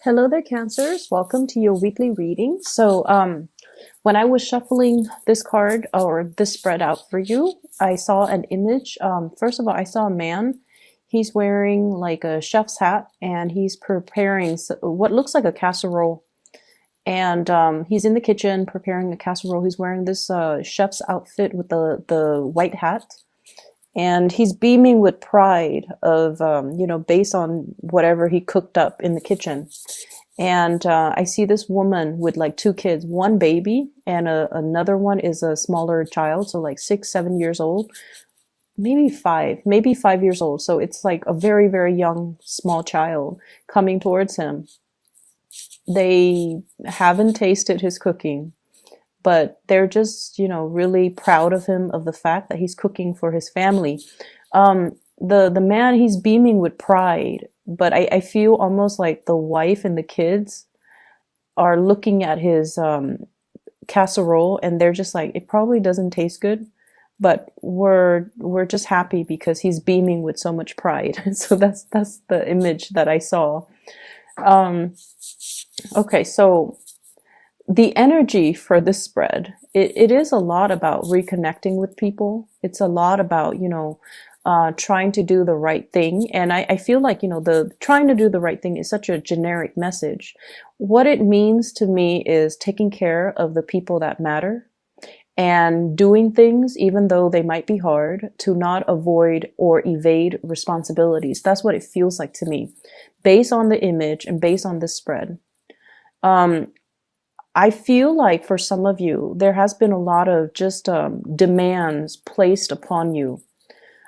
Hello there, Cancers. Welcome to your weekly reading. When I was shuffling this card or this spread out for you, I saw an image. First of all, I saw a man. He's wearing like a chef's hat and he's preparing what looks like a casserole. And he's in the kitchen preparing a casserole. He's wearing this chef's outfit with the white hat. And he's beaming with pride of, based on whatever he cooked up in the kitchen. And I see this woman with like two kids, one baby and another one is a smaller child. So like 6, 7 years old, maybe 5 years old. So it's like a very, very young, small child coming towards him. They haven't tasted his cooking, but they're just, really proud of him, of the fact that he's cooking for his family. The man, he's beaming with pride, but I feel almost like the wife and the kids are looking at his casserole and they're just like, it probably doesn't taste good, but we're just happy because he's beaming with so much pride. So that's the image that I saw. Okay, so the energy for this spread, it is a lot about reconnecting with people. It's a lot about, trying to do the right thing. And I feel like, the trying to do the right thing is such a generic message. What it means to me is taking care of the people that matter and doing things, even though they might be hard, to not avoid or evade responsibilities. That's what it feels like to me, based on the image and based on this spread. I feel like for some of you, there has been a lot of just demands placed upon you.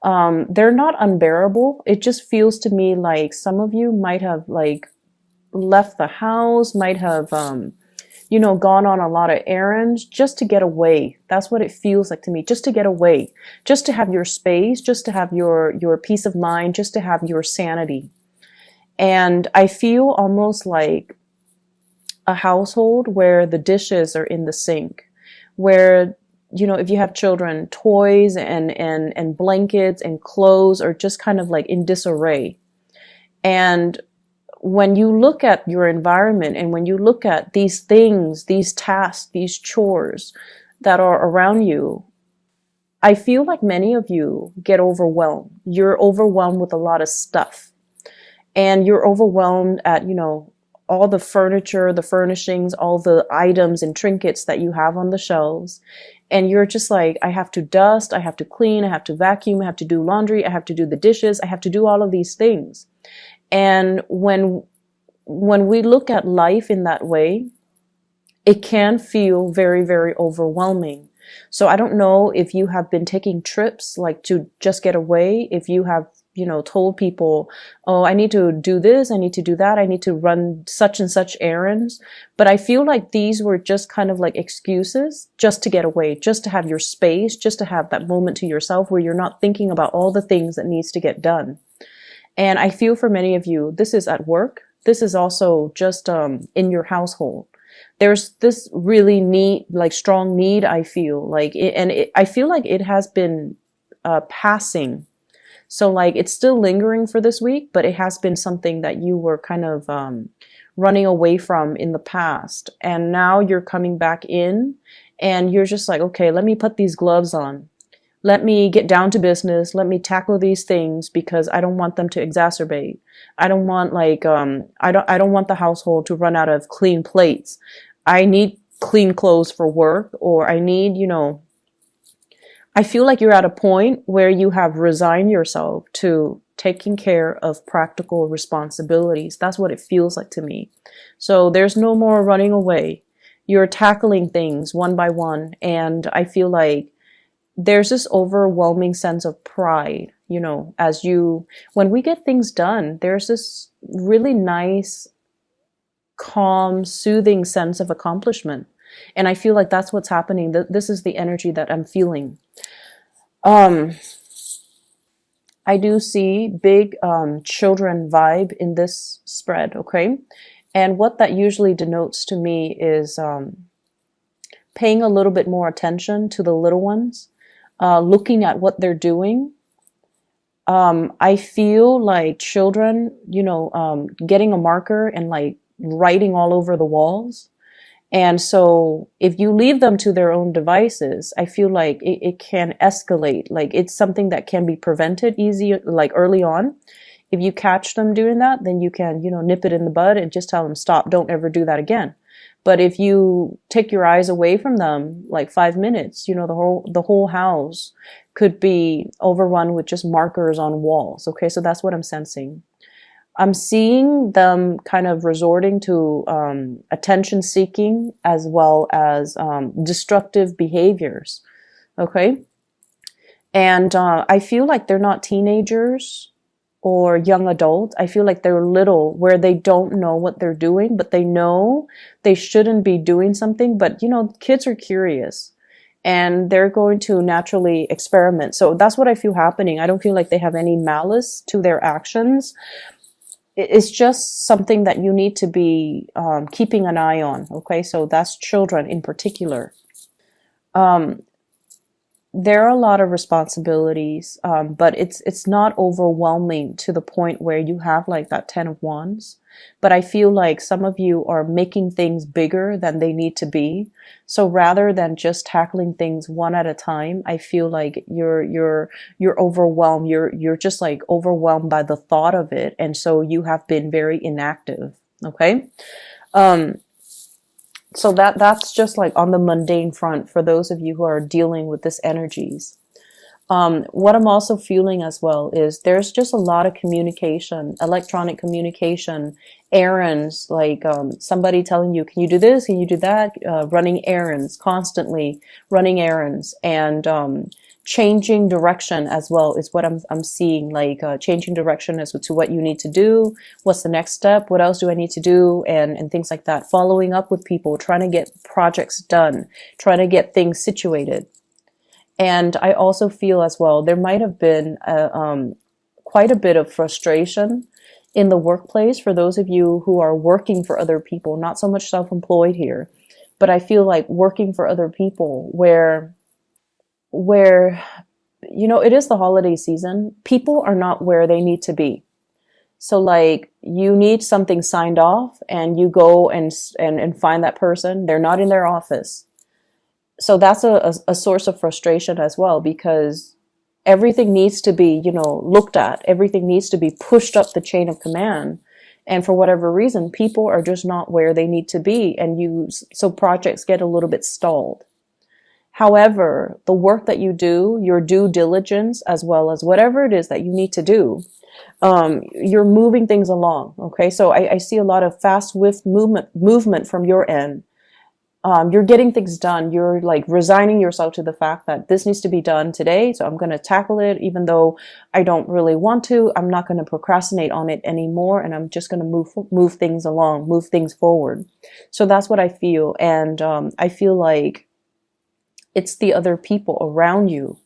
They're not unbearable. It just feels to me like some of you might have like left the house, might have, gone on a lot of errands just to get away. That's what it feels like to me, just to get away, just to have your space, just to have your peace of mind, just to have your sanity. And I feel almost like a household where the dishes are in the sink, where, if you have children, toys and blankets and clothes are just kind of like in disarray. And when you look at your environment and when you look at these things, these tasks, these chores that are around you, I feel like many of you get overwhelmed. You're overwhelmed with a lot of stuff. And you're overwhelmed at, all the furniture, the furnishings, all the items and trinkets that you have on the shelves. And you're just like, I have to dust, I have to clean, I have to vacuum, I have to do laundry, I have to do the dishes, I have to do all of these things. And when we look at life in that way, it can feel very, very overwhelming. So I don't know if you have been taking trips like to just get away, if you have told people, oh, I need to do this, I need to do that, I need to run such and such errands. But I feel like these were just kind of like excuses just to get away, just to have your space, just to have that moment to yourself where you're not thinking about all the things that needs to get done. And I feel for many of you, this is at work. This is also just in your household. There's this really need, like strong need, I feel like, I feel like it has been passing. So like it's still lingering for this week, but it has been something that you were kind of running away from in the past. And now you're coming back in and you're just like, okay, let me put these gloves on. Let me get down to business. Let me tackle these things because I don't want them to exacerbate. I don't want like, I don't want the household to run out of clean plates. I need clean clothes for work, or I need, I feel like you're at a point where you have resigned yourself to taking care of practical responsibilities. That's what it feels like to me. So there's no more running away. You're tackling things one by one. And I feel like there's this overwhelming sense of pride, when we get things done, there's this really nice, calm, soothing sense of accomplishment. And I feel like that's what's happening. This is the energy that I'm feeling. I do see big children vibe in this spread, okay? And what that usually denotes to me is paying a little bit more attention to the little ones, looking at what they're doing. I feel like children, getting a marker and like writing all over the walls. And so if you leave them to their own devices, I feel like it can escalate. Like it's something that can be prevented easy, like early on. If you catch them doing that, then you can, nip it in the bud and just tell them, stop, don't ever do that again. But if you take your eyes away from them, like 5 minutes, the whole house could be overrun with just markers on walls. Okay, so that's what I'm sensing. I'm seeing them kind of resorting to attention seeking as well as destructive behaviors. Okay. And I feel like they're not teenagers or young adults. I feel like they're little where they don't know what they're doing, but they know they shouldn't be doing something. But, kids are curious and they're going to naturally experiment. So that's what I feel happening. I don't feel like they have any malice to their actions. It's just something that you need to be keeping an eye on. Okay, so that's children in particular. Um, there are a lot of responsibilities, but it's not overwhelming to the point where you have like that 10 of wands. But I feel like some of you are making things bigger than they need to be. So rather than just tackling things one at a time, I feel like you're overwhelmed. You're just like overwhelmed by the thought of it, and so you have been very inactive. Okay. Um, so that's just like on the mundane front for those of you who are dealing with this energies. What I'm also feeling as well is there's just a lot of communication, electronic communication, errands, like somebody telling you, can you do this? Can you do that? Running errands, constantly running errands, and changing direction as well is what I'm seeing, like changing direction as to what you need to do. What's the next step? What else do I need to do? And things like that. Following up with people, trying to get projects done, trying to get things situated. And I also feel as well, there might have been quite a bit of frustration in the workplace for those of you who are working for other people, not so much self-employed here, but I feel like working for other people where it is the holiday season. People are not where they need to be. So like you need something signed off and you go and find that person. They're not in their office. So that's a source of frustration as well, because everything needs to be, looked at. Everything needs to be pushed up the chain of command. And for whatever reason, people are just not where they need to be. So projects get a little bit stalled. However, the work that you do, your due diligence, as well as whatever it is that you need to do, you're moving things along. Okay. So I see a lot of fast, swift movement from your end. You're getting things done. You're like resigning yourself to the fact that this needs to be done today. So I'm going to tackle it, even though I don't really want to. I'm not going to procrastinate on it anymore. And I'm just going to move things along, move things forward. So that's what I feel. And, I feel like it's the other people around you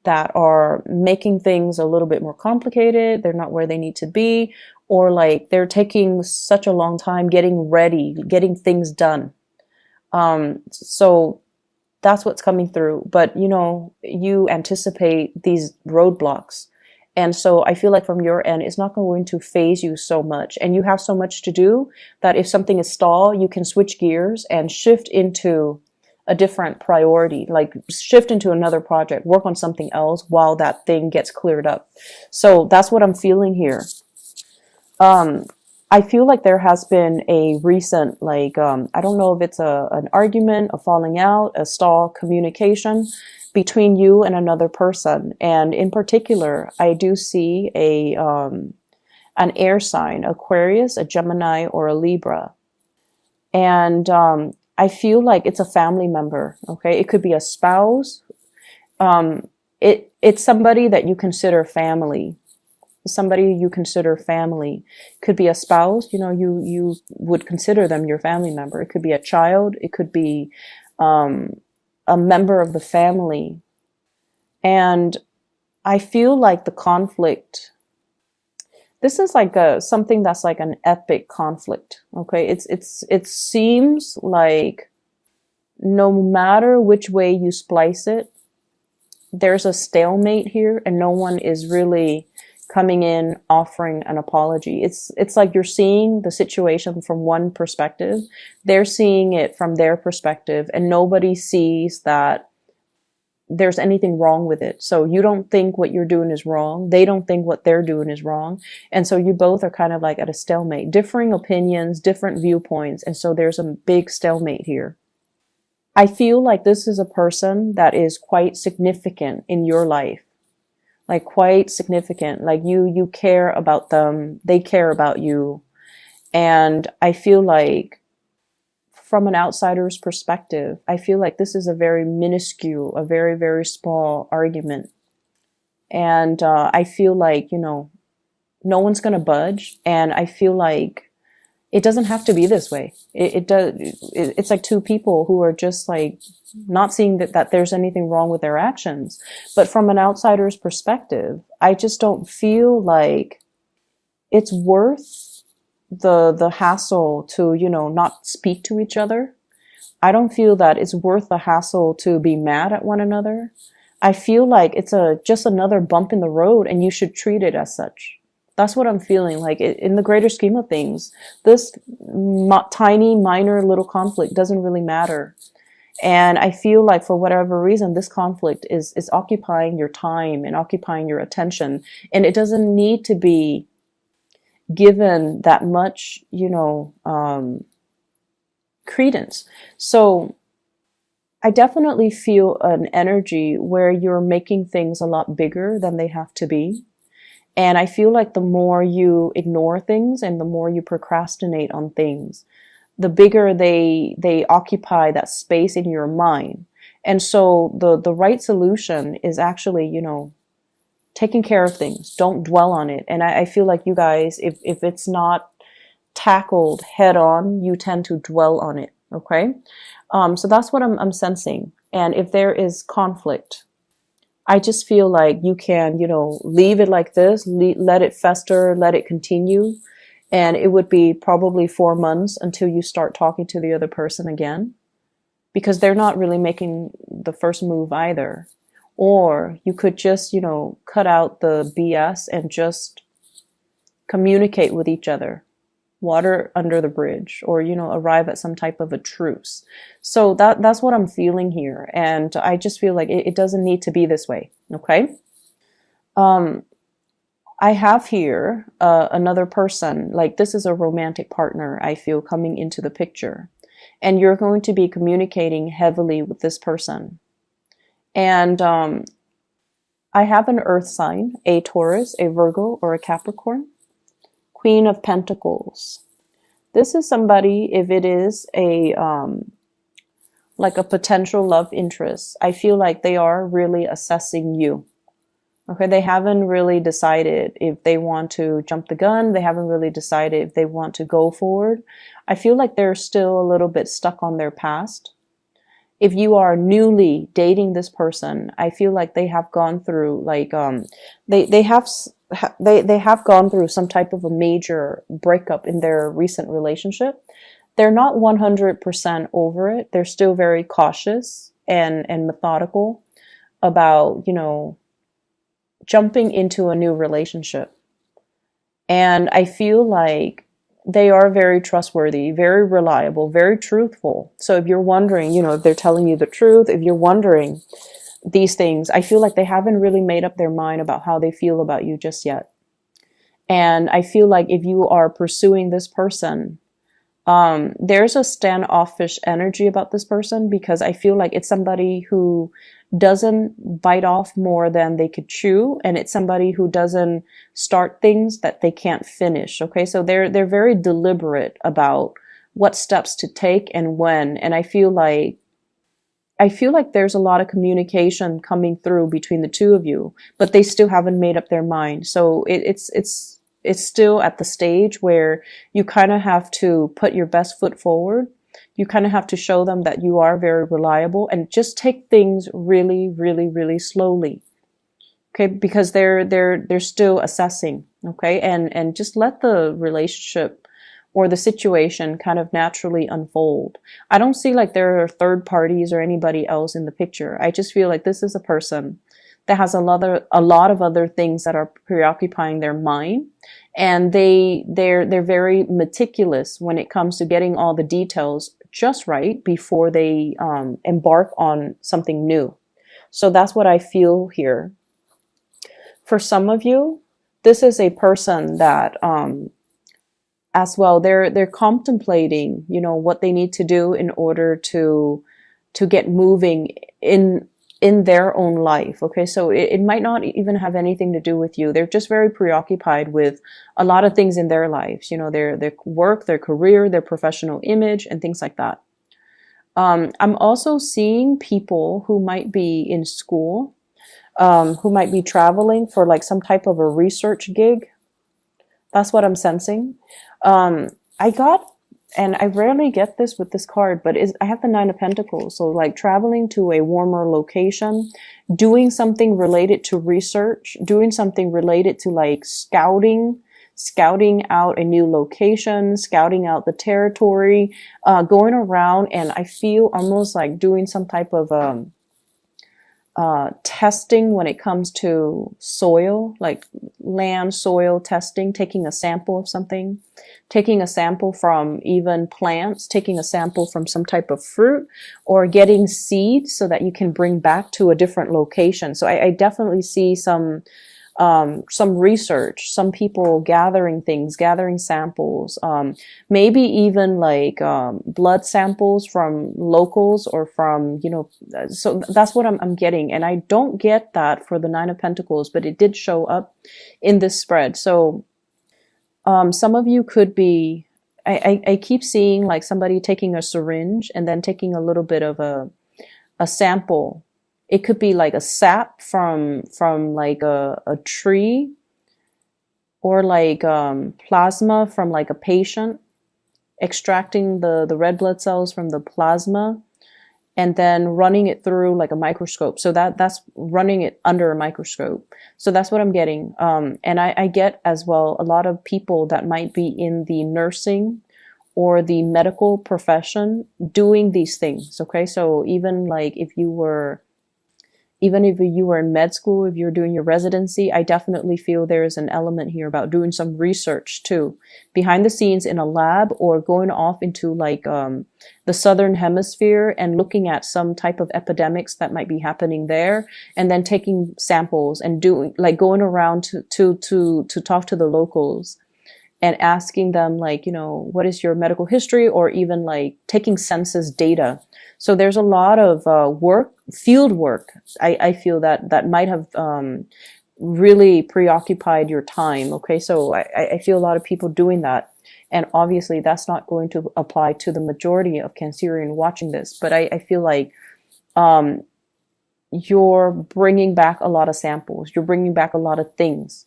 that are making things a little bit more complicated. They're not where they need to be, or like they're taking such a long time getting ready, getting things done. So that's what's coming through. But, you anticipate these roadblocks. And so I feel like from your end, it's not going to phase you so much. And you have so much to do that if something is stalled, you can switch gears and shift into a different priority, like shift into another project, work on something else while that thing gets cleared up. So that's what I'm feeling here. I feel like there has been a recent, like, I don't know if it's an argument, a falling out, a stall communication between you and another person. And in particular, I do see an air sign, Aquarius, a Gemini, or a Libra. And I feel like it's a family member. Okay. It could be a spouse. It's somebody that you consider family. Somebody you consider family. Could be a spouse, you would consider them your family member. It could be a child. It could be a member of the family. And I feel like the conflict, this is like something that's like an epic conflict. Okay. It seems like no matter which way you splice it, there's a stalemate here and no one is really coming in, offering an apology. It's like you're seeing the situation from one perspective. They're seeing it from their perspective, and nobody sees that there's anything wrong with it. So you don't think what you're doing is wrong. They don't think what they're doing is wrong. And so you both are kind of like at a stalemate, differing opinions, different viewpoints. And so there's a big stalemate here. I feel like this is a person that is quite significant in your life. Like quite significant. Like you care about them. They care about you. And I feel like from an outsider's perspective, I feel like this is a very minuscule, a very, very small argument. And I feel like, no one's going to budge. And I feel like it doesn't have to be this way. It's like two people who are just like not seeing that there's anything wrong with their actions. But from an outsider's perspective, I just don't feel like it's worth the hassle to, not speak to each other. I don't feel that it's worth the hassle to be mad at one another. I feel like it's just another bump in the road, and you should treat it as such. That's what I'm feeling like. In the greater scheme of things, this tiny, minor little conflict doesn't really matter. And I feel like for whatever reason, this conflict is occupying your time and occupying your attention. And it doesn't need to be given that much, credence. So I definitely feel an energy where you're making things a lot bigger than they have to be. And I feel like the more you ignore things and the more you procrastinate on things, the bigger they occupy that space in your mind. And so the right solution is actually, taking care of things. Don't dwell on it. And I feel like you guys, if it's not tackled head on, you tend to dwell on it. Okay. So that's what I'm sensing. And if there is conflict, I just feel like you can, leave it like this, let it fester, let it continue. And it would be probably 4 months until you start talking to the other person again, because they're not really making the first move either. Or you could just, cut out the BS and just communicate with each other, water under the bridge, or, arrive at some type of a truce. So that's what I'm feeling here. And I just feel like it doesn't need to be this way. Okay. I have here another person, like this is a romantic partner, I feel, coming into the picture. And you're going to be communicating heavily with this person. And I have an earth sign, a Taurus, a Virgo, or a Capricorn. Queen of Pentacles. This is somebody, if it is like a potential love interest, I feel like they are really assessing you. Okay, they haven't really decided if they want to jump the gun. They haven't really decided if they want to go forward. I feel like they're still a little bit stuck on their past. If you are newly dating this person, I feel like they have gone through like they have gone through some type of a major breakup in their recent relationship. They're not 100% over it. They're still very cautious and methodical about, jumping into a new relationship. And I feel like they are very trustworthy, very reliable, very truthful. So if you're wondering, if they're telling you the truth, if you're wondering these things, I feel like they haven't really made up their mind about how they feel about you just yet. And I feel like if you are pursuing this person, there's a standoffish energy about this person, because I feel like it's somebody who doesn't bite off more than they could chew, and it's somebody who doesn't start things that they can't finish. Okay, so they're very deliberate about what steps to take and when. And I feel like there's a lot of communication coming through between the two of you, but they still haven't made up their mind. So it's still at the stage where you kind of have to put your best foot forward. You kind of have to show them that you are very reliable, and just take things really, really, really slowly. Okay, because they're still assessing. Okay, and just let the relationship or the situation kind of naturally unfold. I don't see like there are third parties or anybody else in the picture. I just feel like this is a person that has a lot of other things that are preoccupying their mind. And they're very meticulous when it comes to getting all the details just right before they embark on something new. So that's what I feel here. For some of you, this is a person that as well, they're contemplating, what they need to do in order to get moving in their own life. Okay, so it might not even have anything to do with you. They're just very preoccupied with a lot of things in their lives, their work, their career, their professional image, and things like that. I'm also seeing people who might be in school, who might be traveling for like some type of a research gig. That's what I'm sensing. I got, and I rarely get this with this card, but I have the Nine of Pentacles. So like traveling to a warmer location, doing something related to research, doing something related to like scouting out a new location, scouting out the territory, going around, and I feel almost like doing some type of testing when it comes to soil, like land soil testing, taking a sample of something, taking a sample from even plants, taking a sample from some type of fruit, or getting seeds so that you can bring back to a different location. So I definitely see some research, some people gathering things, gathering samples, maybe even like blood samples from locals or from, so that's what I'm getting. And I don't get that for the Nine of Pentacles, but it did show up in this spread. So some of you could be, I keep seeing like somebody taking a syringe and then taking a little bit of a sample. It could be like a sap from like a tree, or like plasma from like a patient, extracting the red blood cells from the plasma and then running it through like a microscope. So that's running it under a microscope. So that's what I'm getting. And I get as well a lot of people that might be in the nursing or the medical profession doing these things. Okay. So even if you were in med school, if you're doing your residency, I definitely feel there's an element here about doing some research too, behind the scenes in a lab, or going off into like the southern hemisphere and looking at some type of epidemics that might be happening there, and then taking samples and going around to talk to the locals and asking them what is your medical history, or even like taking census data. So there's a lot of field work. I feel that might have really preoccupied your time. Okay, so I feel a lot of people doing that. And obviously that's not going to apply to the majority of Cancerian watching this. But I feel like you're bringing back a lot of samples. You're bringing back a lot of things.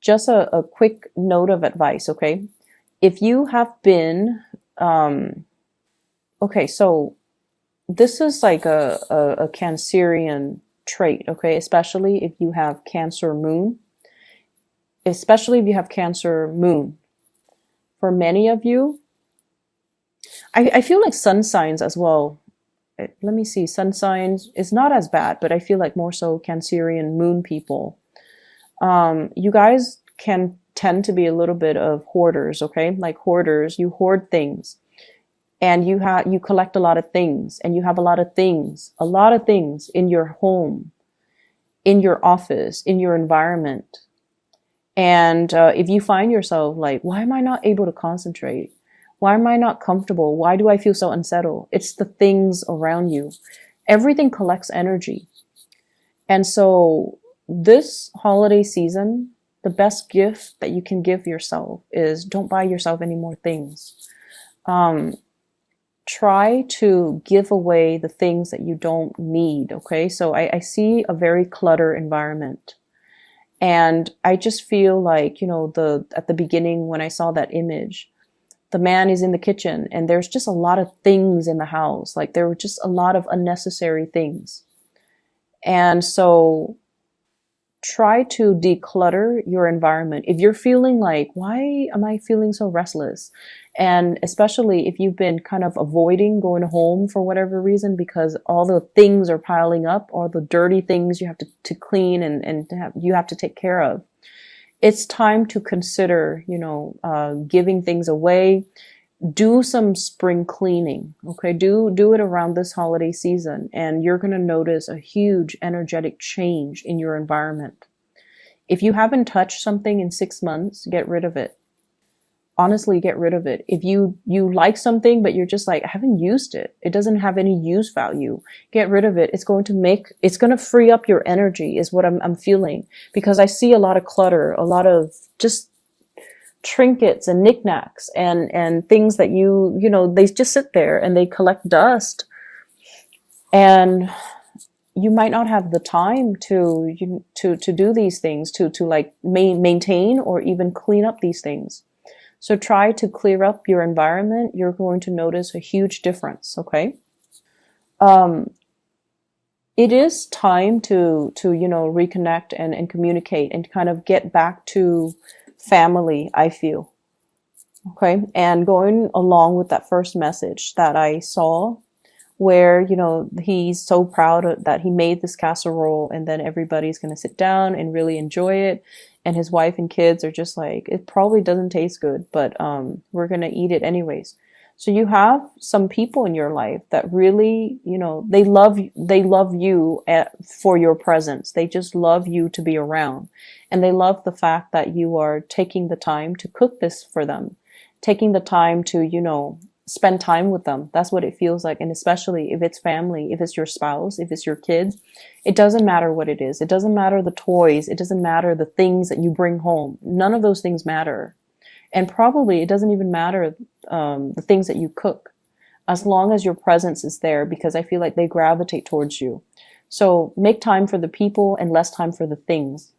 Just a quick note of advice, okay? If you have been... okay, so this is like a Cancerian trait, okay? Especially if you have Cancer moon. Especially if you have Cancer moon. For many of you, I feel like sun signs as well. Let me see, sun signs is not as bad, but I feel like more so Cancerian moon people. You guys can tend to be a little bit of hoarders, okay? Like hoarders, you hoard things. And you collect a lot of things, and you have a lot of things in your home, in your office, in your environment. And if you find yourself like, why am I not able to concentrate? Why am I not comfortable? Why do I feel so unsettled? It's the things around you. Everything collects energy. And so this holiday season, the best gift that you can give yourself is don't buy yourself any more things. Try to give away the things that you don't need, okay? So I see a very cluttered environment. And I just feel like, at the beginning when I saw that image, the man is in the kitchen and there's just a lot of things in the house. Like there were just a lot of unnecessary things. And so try to declutter your environment. If you're feeling like, why am I feeling so restless? And especially if you've been kind of avoiding going home for whatever reason, because all the things are piling up, all the dirty things you have to clean and you have to take care of. It's time to consider, giving things away. Do some spring cleaning. Okay. Do it around this holiday season, and you're going to notice a huge energetic change in your environment. If you haven't touched something in 6 months, get rid of it. Honestly, get rid of it. If you like something, but you're just like, I haven't used it, it doesn't have any use value, get rid of it. It's going to free up your energy, is what I'm feeling, because I see a lot of clutter, a lot of just trinkets and knickknacks and things that they just sit there and they collect dust, and you might not have the time to do these things, to like maintain or even clean up these things. So try to clear up your environment. You're going to notice a huge difference. Okay. It is time to reconnect and communicate and kind of get back to family, I feel. Okay. And going along with that first message that I saw, where, he's so proud that he made this casserole, and then everybody's going to sit down and really enjoy it. And his wife and kids are just like, it probably doesn't taste good, but we're going to eat it anyways. So you have some people in your life that really, they love you for your presence. They just love you to be around. And they love the fact that you are taking the time to cook this for them, taking the time to, spend time with them. That's what it feels like. And especially if it's family, if it's your spouse, if it's your kids, it doesn't matter what it is. It doesn't matter the toys. It doesn't matter the things that you bring home. None of those things matter. And probably it doesn't even matter the things that you cook, as long as your presence is there, because I feel like they gravitate towards you. So make time for the people and less time for the things.